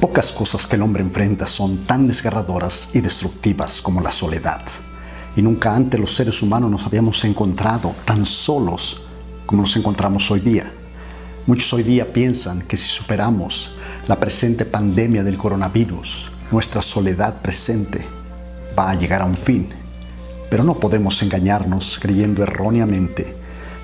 Pocas cosas que el hombre enfrenta son tan desgarradoras y destructivas como la soledad. Y nunca antes los seres humanos nos habíamos encontrado tan solos como nos encontramos hoy día. Muchos hoy día piensan que si superamos la presente pandemia del coronavirus, nuestra soledad presente va a llegar a un fin. Pero no podemos engañarnos creyendo erróneamente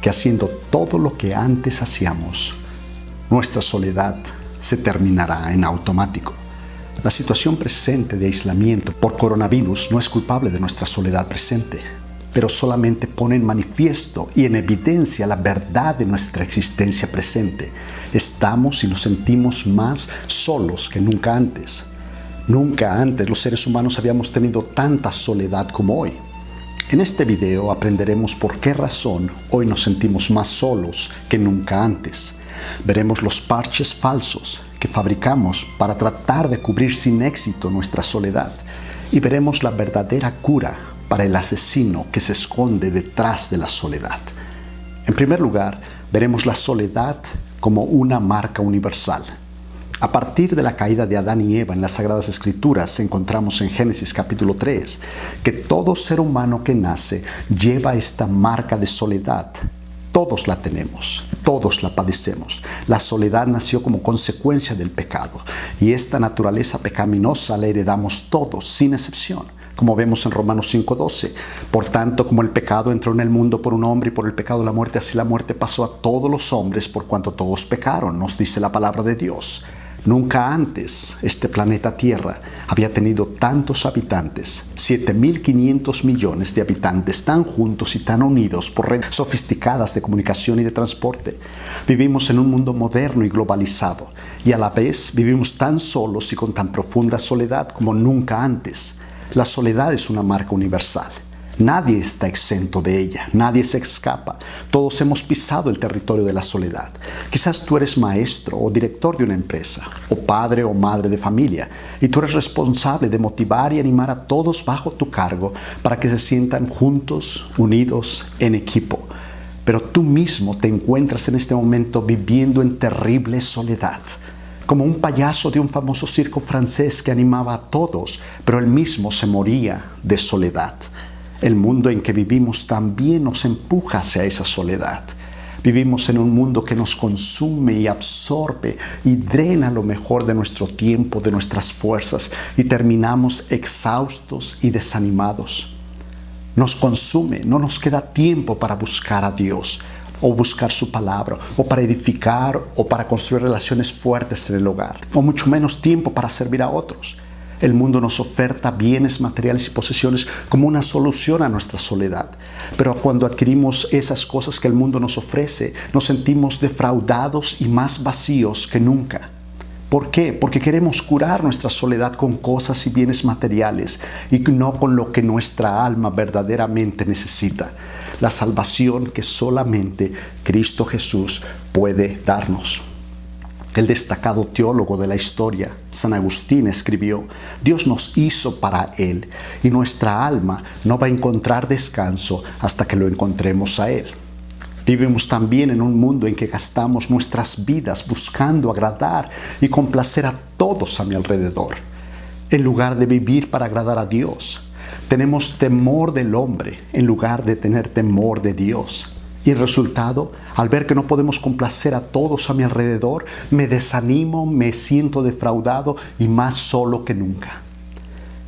que haciendo todo lo que antes hacíamos, nuestra soledad se terminará en automático. La situación presente de aislamiento por coronavirus no es culpable de nuestra soledad presente, pero solamente pone en manifiesto y en evidencia la verdad de nuestra existencia presente. Estamos y nos sentimos más solos que nunca antes. Nunca antes los seres humanos habíamos tenido tanta soledad como hoy. En este video aprenderemos por qué razón hoy nos sentimos más solos que nunca antes. Veremos los parches falsos que fabricamos para tratar de cubrir sin éxito nuestra soledad y veremos la verdadera cura para el asesino que se esconde detrás de la soledad. En primer lugar, veremos la soledad como una marca universal. A partir de la caída de Adán y Eva en las Sagradas Escrituras encontramos en Génesis capítulo 3 que todo ser humano que nace lleva esta marca de soledad. Todos la tenemos, todos la padecemos. La soledad nació como consecuencia del pecado y esta naturaleza pecaminosa la heredamos todos, sin excepción, como vemos en Romanos 5:12. Por tanto, como el pecado entró en el mundo por un hombre y por el pecado la muerte, así la muerte pasó a todos los hombres por cuanto todos pecaron, nos dice la palabra de Dios. Nunca antes este planeta Tierra había tenido tantos habitantes, 7.500 millones de habitantes tan juntos y tan unidos por redes sofisticadas de comunicación y de transporte. Vivimos en un mundo moderno y globalizado y a la vez vivimos tan solos y con tan profunda soledad como nunca antes. La soledad es una marca universal. Nadie está exento de ella, nadie se escapa. Todos hemos pisado el territorio de la soledad. Quizás tú eres maestro o director de una empresa, o padre o madre de familia, y tú eres responsable de motivar y animar a todos bajo tu cargo para que se sientan juntos, unidos, en equipo. Pero tú mismo te encuentras en este momento viviendo en terrible soledad, como un payaso de un famoso circo francés que animaba a todos, pero él mismo se moría de soledad. El mundo en que vivimos también nos empuja hacia esa soledad. Vivimos en un mundo que nos consume y absorbe y drena lo mejor de nuestro tiempo, de nuestras fuerzas, y terminamos exhaustos y desanimados. Nos consume, no nos queda tiempo para buscar a Dios, o buscar su palabra, o para edificar, o para construir relaciones fuertes en el hogar, o mucho menos tiempo para servir a otros. El mundo nos oferta bienes materiales y posesiones como una solución a nuestra soledad. Pero cuando adquirimos esas cosas que el mundo nos ofrece, nos sentimos defraudados y más vacíos que nunca. ¿Por qué? Porque queremos curar nuestra soledad con cosas y bienes materiales y no con lo que nuestra alma verdaderamente necesita. La salvación que solamente Cristo Jesús puede darnos. El destacado teólogo de la historia, San Agustín, escribió: Dios nos hizo para Él y nuestra alma no va a encontrar descanso hasta que lo encontremos a Él. Vivimos también en un mundo en que gastamos nuestras vidas buscando agradar y complacer a todos a mi alrededor, en lugar de vivir para agradar a Dios. Tenemos temor del hombre en lugar de tener temor de Dios. Y el resultado, al ver que no podemos complacer a todos a mi alrededor, me desanimo, me siento defraudado y más solo que nunca.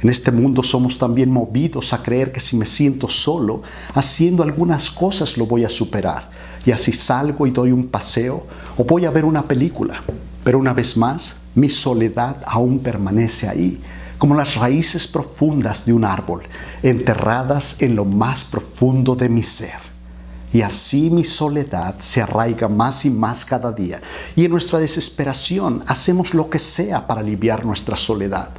En este mundo somos también movidos a creer que si me siento solo, haciendo algunas cosas lo voy a superar. Y así salgo y doy un paseo o voy a ver una película. Pero una vez más, mi soledad aún permanece ahí, como las raíces profundas de un árbol, enterradas en lo más profundo de mi ser. Y así mi soledad se arraiga más y más cada día. Y en nuestra desesperación hacemos lo que sea para aliviar nuestra soledad.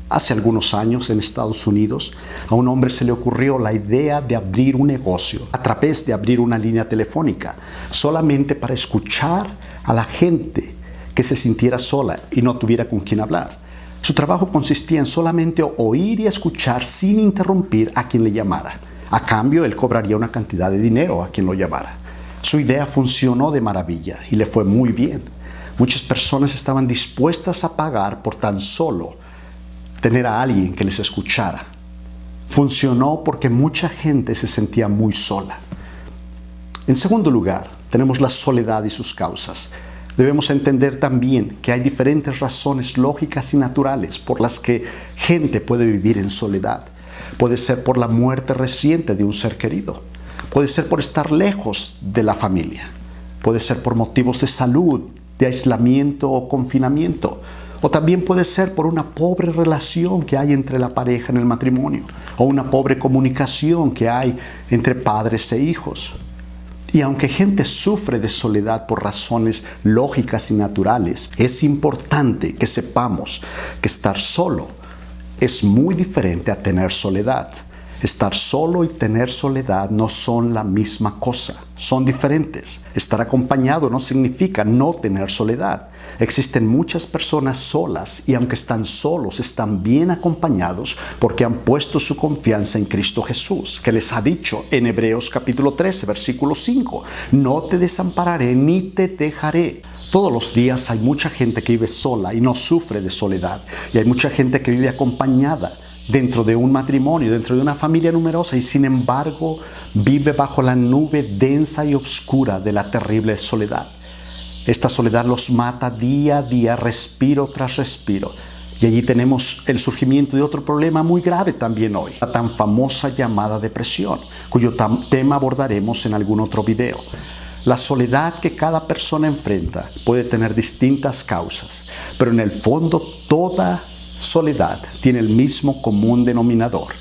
Hace algunos años en Estados Unidos a un hombre se le ocurrió la idea de abrir un negocio a través de abrir una línea telefónica solamente para escuchar a la gente que se sintiera sola y no tuviera con quién hablar. Su trabajo consistía en solamente oír y escuchar sin interrumpir a quien le llamara. A cambio, él cobraría una cantidad de dinero a quien lo llamara. Su idea funcionó de maravilla y le fue muy bien. Muchas personas estaban dispuestas a pagar por tan solo tener a alguien que les escuchara. Funcionó porque mucha gente se sentía muy sola. En segundo lugar, tenemos la soledad y sus causas. Debemos entender también que hay diferentes razones lógicas y naturales por las que gente puede vivir en soledad. Puede ser por la muerte reciente de un ser querido. Puede ser por estar lejos de la familia. Puede ser por motivos de salud, de aislamiento o confinamiento. O también puede ser por una pobre relación que hay entre la pareja en el matrimonio. O una pobre comunicación que hay entre padres e hijos. Y aunque gente sufre de soledad por razones lógicas y naturales, es importante que sepamos que estar solo es muy diferente a tener soledad. Estar solo y tener soledad no son la misma cosa, son diferentes. Estar acompañado no significa no tener soledad. Existen muchas personas solas y aunque están solos, están bien acompañados porque han puesto su confianza en Cristo Jesús, que les ha dicho en Hebreos capítulo 13, versículo 5, no te desampararé ni te dejaré. Todos los días hay mucha gente que vive sola y no sufre de soledad, y hay mucha gente que vive acompañada dentro de un matrimonio, dentro de una familia numerosa, y sin embargo vive bajo la nube densa y oscura de la terrible soledad. Esta soledad los mata día a día, respiro tras respiro. Y allí tenemos el surgimiento de otro problema muy grave también hoy, la tan famosa llamada depresión, cuyo tema abordaremos en algún otro video. La soledad que cada persona enfrenta puede tener distintas causas, pero en el fondo toda soledad tiene el mismo común denominador.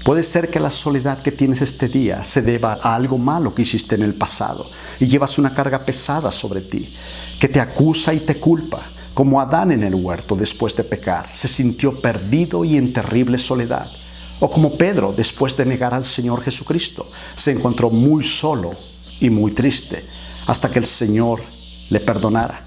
Puede ser que la soledad que tienes este día se deba a algo malo que hiciste en el pasado y llevas una carga pesada sobre ti, que te acusa y te culpa, como Adán en el huerto después de pecar, se sintió perdido y en terrible soledad. O como Pedro después de negar al Señor Jesucristo, se encontró muy solo y muy triste hasta que el Señor le perdonara.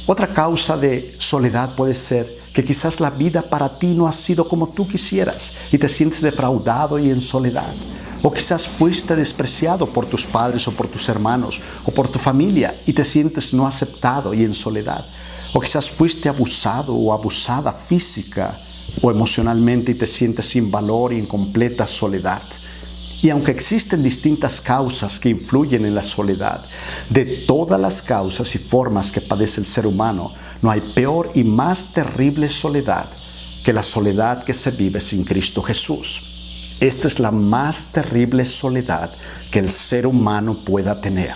Otra causa de soledad puede ser que quizás la vida para ti no ha sido como tú quisieras y te sientes defraudado y en soledad. O quizás fuiste despreciado por tus padres o por tus hermanos o por tu familia y te sientes no aceptado y en soledad. O quizás fuiste abusado o abusada física o emocionalmente y te sientes sin valor y en completa soledad. Y aunque existen distintas causas que influyen en la soledad, de todas las causas y formas que padece el ser humano, no hay peor y más terrible soledad que la soledad que se vive sin Cristo Jesús. Esta es la más terrible soledad que el ser humano pueda tener.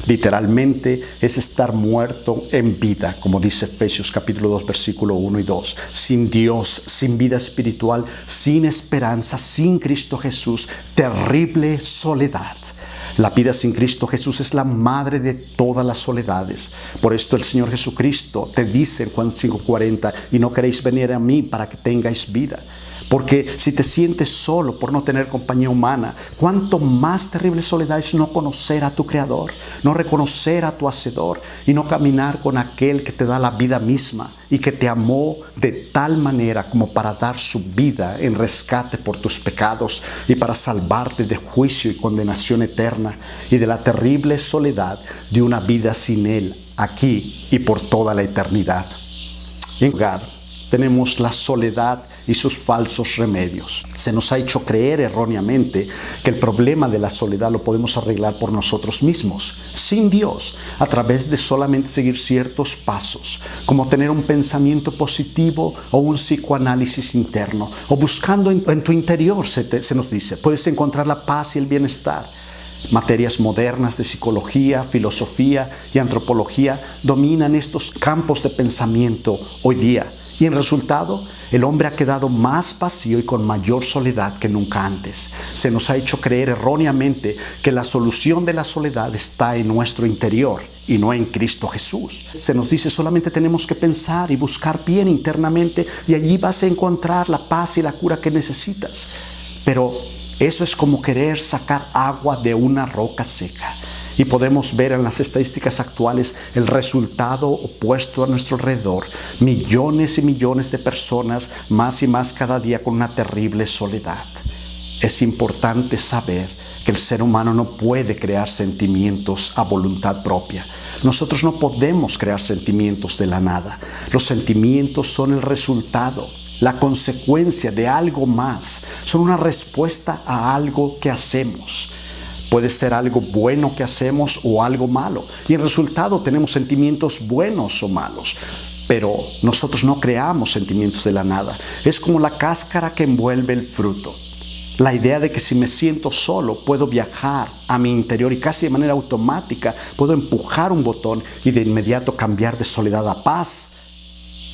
Literalmente es estar muerto en vida, como dice Efesios capítulo 2, versículo 1 y 2. Sin Dios, sin vida espiritual, sin esperanza, sin Cristo Jesús, terrible soledad. La vida sin Cristo Jesús es la madre de todas las soledades. Por esto el Señor Jesucristo te dice en Juan 5:40, y no queréis venir a mí para que tengáis vida. Porque si te sientes solo por no tener compañía humana, cuánto más terrible soledad es no conocer a tu Creador, no reconocer a tu Hacedor y no caminar con aquel que te da la vida misma y que te amó de tal manera como para dar su vida en rescate por tus pecados y para salvarte de juicio y condenación eterna y de la terrible soledad de una vida sin Él aquí y por toda la eternidad. En lugar, tenemos la soledad y sus falsos remedios. Se nos ha hecho creer erróneamente que el problema de la soledad lo podemos arreglar por nosotros mismos, sin Dios, a través de solamente seguir ciertos pasos, como tener un pensamiento positivo o un psicoanálisis interno, o buscando en tu interior, se nos dice, puedes encontrar la paz y el bienestar. Materias modernas de psicología, filosofía y antropología dominan estos campos de pensamiento hoy día. Y en resultado, el hombre ha quedado más vacío y con mayor soledad que nunca antes. Se nos ha hecho creer erróneamente que la solución de la soledad está en nuestro interior y no en Cristo Jesús. Se nos dice solamente tenemos que pensar y buscar bien internamente y allí vas a encontrar la paz y la cura que necesitas. Pero eso es como querer sacar agua de una roca seca. Y podemos ver en las estadísticas actuales el resultado opuesto a nuestro alrededor. Millones y millones de personas, más y más cada día, con una terrible soledad. Es importante saber que el ser humano no puede crear sentimientos a voluntad propia. Nosotros no podemos crear sentimientos de la nada. Los sentimientos son el resultado, la consecuencia de algo más. Son una respuesta a algo que hacemos. Puede ser algo bueno que hacemos o algo malo. Y en resultado tenemos sentimientos buenos o malos. Pero nosotros no creamos sentimientos de la nada. Es como la cáscara que envuelve el fruto. La idea de que si me siento solo puedo viajar a mi interior y casi de manera automática puedo empujar un botón y de inmediato cambiar de soledad a paz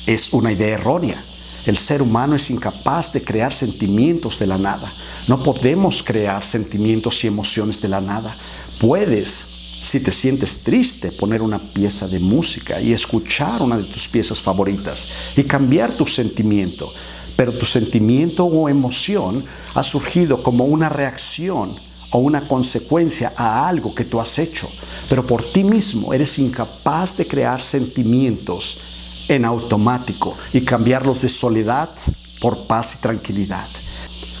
es una idea errónea. El ser humano es incapaz de crear sentimientos de la nada. No podemos crear sentimientos y emociones de la nada. Puedes, si te sientes triste, poner una pieza de música y escuchar una de tus piezas favoritas y cambiar tu sentimiento. Pero tu sentimiento o emoción ha surgido como una reacción o una consecuencia a algo que tú has hecho. Pero por ti mismo eres incapaz de crear sentimientos en automático y cambiarlos de soledad por paz y tranquilidad.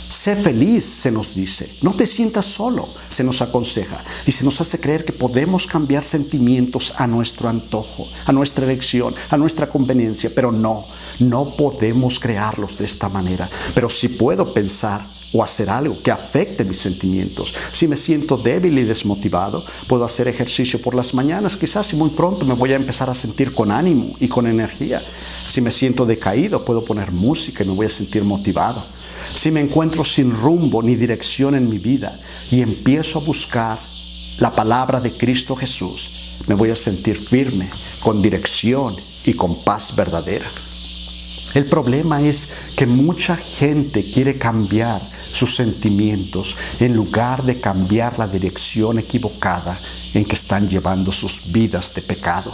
Sé feliz, se nos dice. No te sientas solo, se nos aconseja. Y se nos hace creer que podemos cambiar sentimientos a nuestro antojo, a nuestra elección, a nuestra conveniencia. Pero no podemos crearlos de esta manera. Pero sí puedo pensar o hacer algo que afecte mis sentimientos. Si me siento débil y desmotivado, puedo hacer ejercicio por las mañanas, quizás, y muy pronto me voy a empezar a sentir con ánimo y con energía. Si me siento decaído, puedo poner música y me voy a sentir motivado. Si me encuentro sin rumbo ni dirección en mi vida y empiezo a buscar la palabra de Cristo Jesús, me voy a sentir firme, con dirección y con paz verdadera. El problema es que mucha gente quiere cambiar sus sentimientos en lugar de cambiar la dirección equivocada en que están llevando sus vidas de pecado.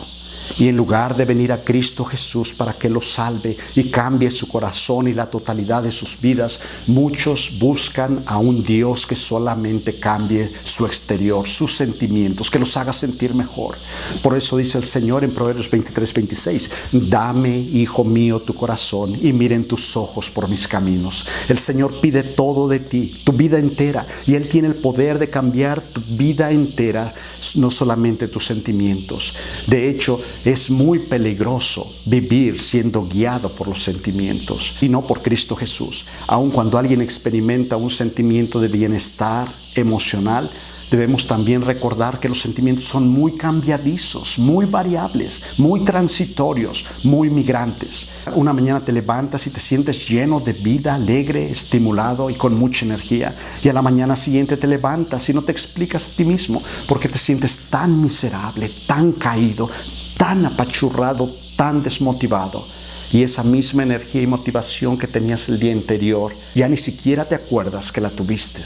Y en lugar de venir a Cristo Jesús para que los salve y cambie su corazón y la totalidad de sus vidas, muchos buscan a un Dios que solamente cambie su exterior, sus sentimientos, que los haga sentir mejor. Por eso dice el Señor en Proverbios 23:26, dame, hijo mío, tu corazón y miren tus ojos por mis caminos. El Señor pide todo de ti, tu vida entera, y Él tiene el poder de cambiar tu vida entera, no solamente tus sentimientos. De hecho, es muy peligroso vivir siendo guiado por los sentimientos y no por Cristo Jesús. Aun cuando alguien experimenta un sentimiento de bienestar emocional, debemos también recordar que los sentimientos son muy cambiadizos, muy variables, muy transitorios, muy migrantes. Una mañana te levantas y te sientes lleno de vida, alegre, estimulado y con mucha energía. Y a la mañana siguiente te levantas y no te explicas a ti mismo por qué te sientes tan miserable, tan caído, tan apachurrado, tan desmotivado. Y esa misma energía y motivación que tenías el día anterior, ya ni siquiera te acuerdas que la tuviste.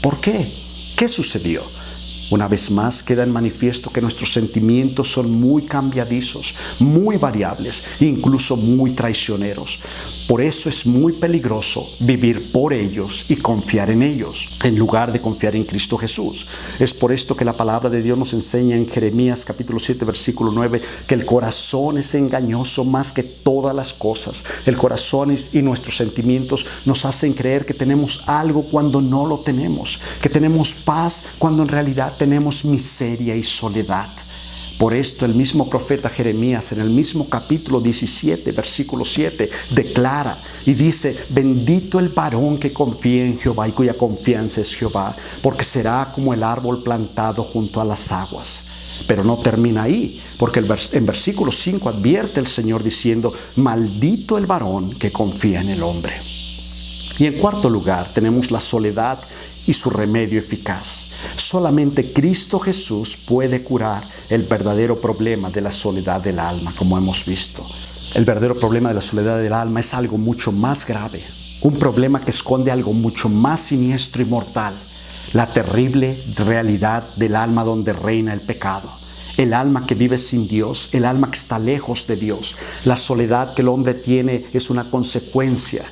¿Por qué? ¿Qué sucedió? Una vez más queda en manifiesto que nuestros sentimientos son muy cambiadizos, muy variables, incluso muy traicioneros. Por eso es muy peligroso vivir por ellos y confiar en ellos, en lugar de confiar en Cristo Jesús. Es por esto que la palabra de Dios nos enseña en Jeremías capítulo 7, versículo 9, que el corazón es engañoso más que todas las cosas. El corazón y nuestros sentimientos nos hacen creer que tenemos algo cuando no lo tenemos, que tenemos paz cuando en realidad tenemos miseria y soledad. Por esto el mismo profeta Jeremías en el mismo capítulo 17, versículo 7, declara y dice, bendito el varón que confía en Jehová y cuya confianza es Jehová, porque será como el árbol plantado junto a las aguas. Pero no termina ahí, porque en versículo 5 advierte el Señor diciendo, maldito el varón que confía en el hombre. Y en cuarto lugar tenemos la soledad y su remedio eficaz. Solamente Cristo Jesús puede curar el verdadero problema de la soledad del alma, como hemos visto. El verdadero problema de la soledad del alma es algo mucho más grave, un problema que esconde algo mucho más siniestro y mortal, la terrible realidad del alma donde reina el pecado. El alma que vive sin Dios, el alma que está lejos de Dios. La soledad que el hombre tiene es una consecuencia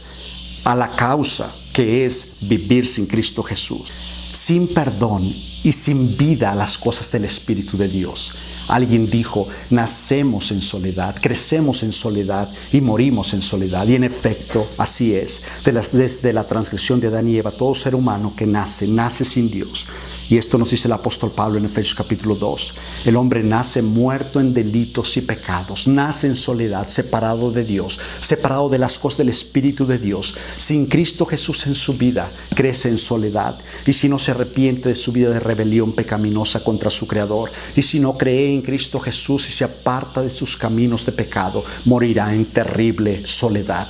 a la causa que es vivir sin Cristo Jesús, sin perdón y sin vida a las cosas del Espíritu de Dios. Alguien dijo, nacemos en soledad, crecemos en soledad y morimos en soledad. Y en efecto, así es. Desde la transgresión de Adán y Eva, todo ser humano que nace sin Dios. Y esto nos dice el apóstol Pablo en Efesios capítulo 2. El hombre nace muerto en delitos y pecados, nace en soledad, separado de Dios, separado de las cosas del Espíritu de Dios. Sin Cristo Jesús en su vida, crece en soledad. Y si no se arrepiente de su vida de rebelión pecaminosa contra su Creador, y si no cree en Cristo Jesús y se aparta de sus caminos de pecado, morirá en terrible soledad.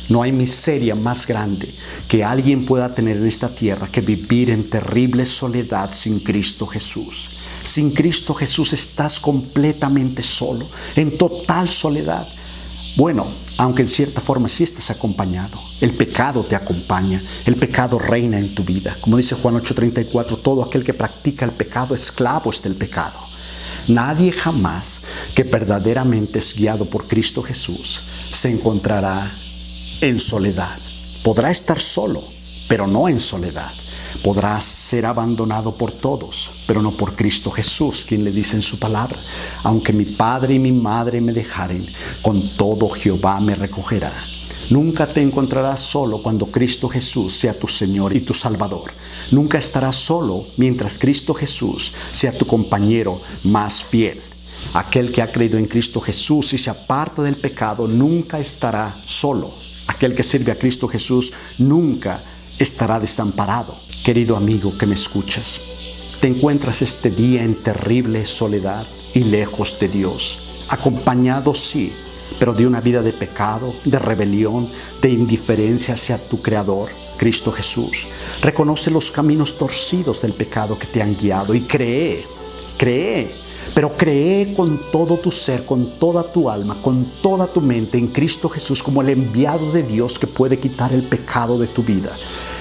No hay miseria más grande que alguien pueda tener en esta tierra que vivir en terrible soledad sin Cristo Jesús. Sin Cristo Jesús estás completamente solo, en total soledad. Bueno, aunque en cierta forma sí estás acompañado. El pecado te acompaña, el pecado reina en tu vida. Como dice Juan 8:34, todo aquel que practica el pecado, esclavo es del pecado. Nadie jamás que verdaderamente es guiado por Cristo Jesús se encontrará en soledad. Podrá estar solo, pero no en soledad. Podrá ser abandonado por todos, pero no por Cristo Jesús, quien le dice en su palabra, aunque mi padre y mi madre me dejaren, con todo Jehová me recogerá. Nunca te encontrarás solo cuando Cristo Jesús sea tu Señor y tu Salvador. Nunca estarás solo mientras Cristo Jesús sea tu compañero más fiel. Aquel que ha creído en Cristo Jesús y se aparta del pecado nunca estará solo. Aquel que sirve a Cristo Jesús nunca estará desamparado. Querido amigo que me escuchas, te encuentras este día en terrible soledad y lejos de Dios, acompañado sí, pero de una vida de pecado, de rebelión, de indiferencia hacia tu Creador, Cristo Jesús. Reconoce los caminos torcidos del pecado que te han guiado y cree. Pero cree con todo tu ser, con toda tu alma, con toda tu mente en Cristo Jesús como el enviado de Dios que puede quitar el pecado de tu vida.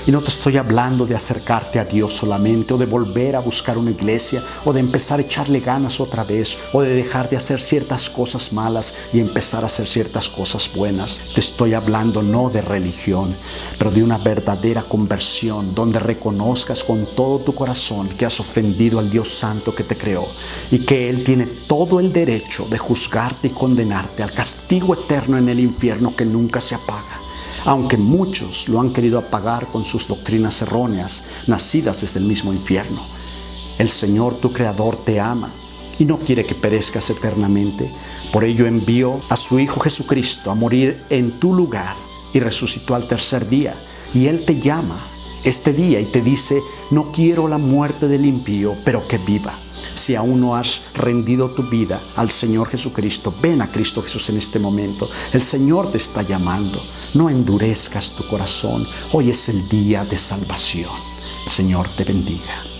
Y no te estoy hablando de acercarte a Dios solamente, o de volver a buscar una iglesia, o de empezar a echarle ganas otra vez, o de dejar de hacer ciertas cosas malas y empezar a hacer ciertas cosas buenas. Te estoy hablando no de religión, pero de una verdadera conversión, donde reconozcas con todo tu corazón que has ofendido al Dios Santo que te creó, y que Él tiene todo el derecho de juzgarte y condenarte al castigo eterno en el infierno que nunca se apaga. Aunque muchos lo han querido apagar con sus doctrinas erróneas, nacidas desde el mismo infierno. El Señor, tu Creador, te ama y no quiere que perezcas eternamente. Por ello envió a su Hijo Jesucristo a morir en tu lugar y resucitó al tercer día. Y Él te llama este día y te dice, no quiero la muerte del impío, pero que viva. Si aún no has rendido tu vida al Señor Jesucristo, ven a Cristo Jesús en este momento. El Señor te está llamando. No endurezcas tu corazón. Hoy es el día de salvación. El Señor te bendiga.